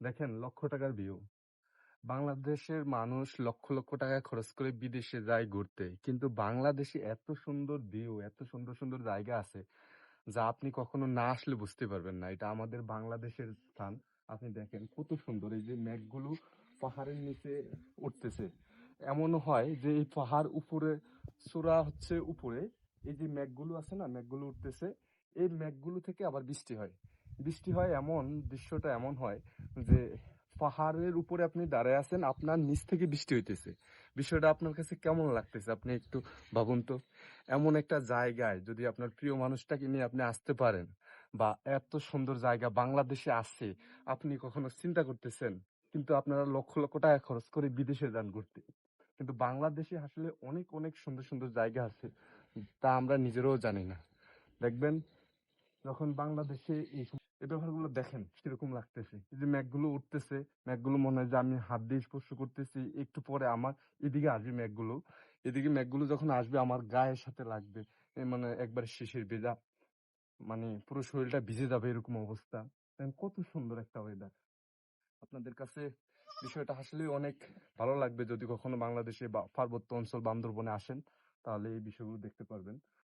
দেখেন লক্ষ টাকার ভিউ। বাংলাদেশের মানুষ লক্ষ লক্ষ টাকা খরচ করে বিদেশে যায় ঘুরতে, কিন্তু বাংলাদেশে এত সুন্দর ভিউ, এত সুন্দর সুন্দর জায়গা আছে যা আপনি কখনো না আসলে বুঝতে পারবেন না। এটা আমাদের বাংলাদেশের স্থান। আপনি দেখেন কত সুন্দর, এই যে মেঘগুলো পাহাড়ের নিচে উঠতেছে। এমনও হয় যে এই পাহাড় উপরে চূড়া হচ্ছে উপরে, এই যে মেঘগুলো আছে না, মেঘগুলো উঠতেছে, এই মেঘগুলো থেকে আবার বৃষ্টি হয়। বৃষ্টি হয় এমন, দৃশ্যটা এমন হয় যে পাহাড়ের উপরে আপনি দাঁড়ায় আছেন, আপনার নিচ থেকে বৃষ্টি হইতেছে। বিষয়টা আপনার কাছে কেমন লাগতেছে আপনি একটু ভাবুন তো। এমন একটা জায়গায় যদি আপনার প্রিয় মানুষটাকে নিয়ে আপনি আসতে পারেন, বা এত সুন্দর জায়গা বাংলাদেশে আছে, আপনি কখনো চিন্তা করতেছেন? কিন্তু আপনারা লক্ষ লক্ষ টাকা খরচ করে বিদেশে যান ঘুরতে, কিন্তু বাংলাদেশে আসলে অনেক অনেক সুন্দর সুন্দর জায়গা আছে, তা আমরা নিজেরাও জানি না। দেখবেন যখন বাংলাদেশে এই ব্যাপারগুলো দেখেন কিরকম লাগতেছে, এই যে মেঘগুলো উঠতেছে, মেঘগুলো মনে হয় যে আমি হাত দিয়ে স্পর্শ করতেছি, একটু পরে আমার এদিকে আসবে মেঘগুলো। এদিকে মেঘগুলো যখন আসবে আমার গায়ের সাথে লাগবে, মানে একবার শিশির ভেজা, মানে পুরো শরীরটা ভিজে যাবে এরকম অবস্থা। দেখেন কত সুন্দর একটা ওয়েদার। আপনাদের কাছে বিষয়টা আসলে অনেক ভালো লাগবে যদি কখনো বাংলাদেশে বা পার্বত্য অঞ্চল বান্দরবনে আসেন, তাহলে এই বিষয়গুলো দেখতে পারবেন।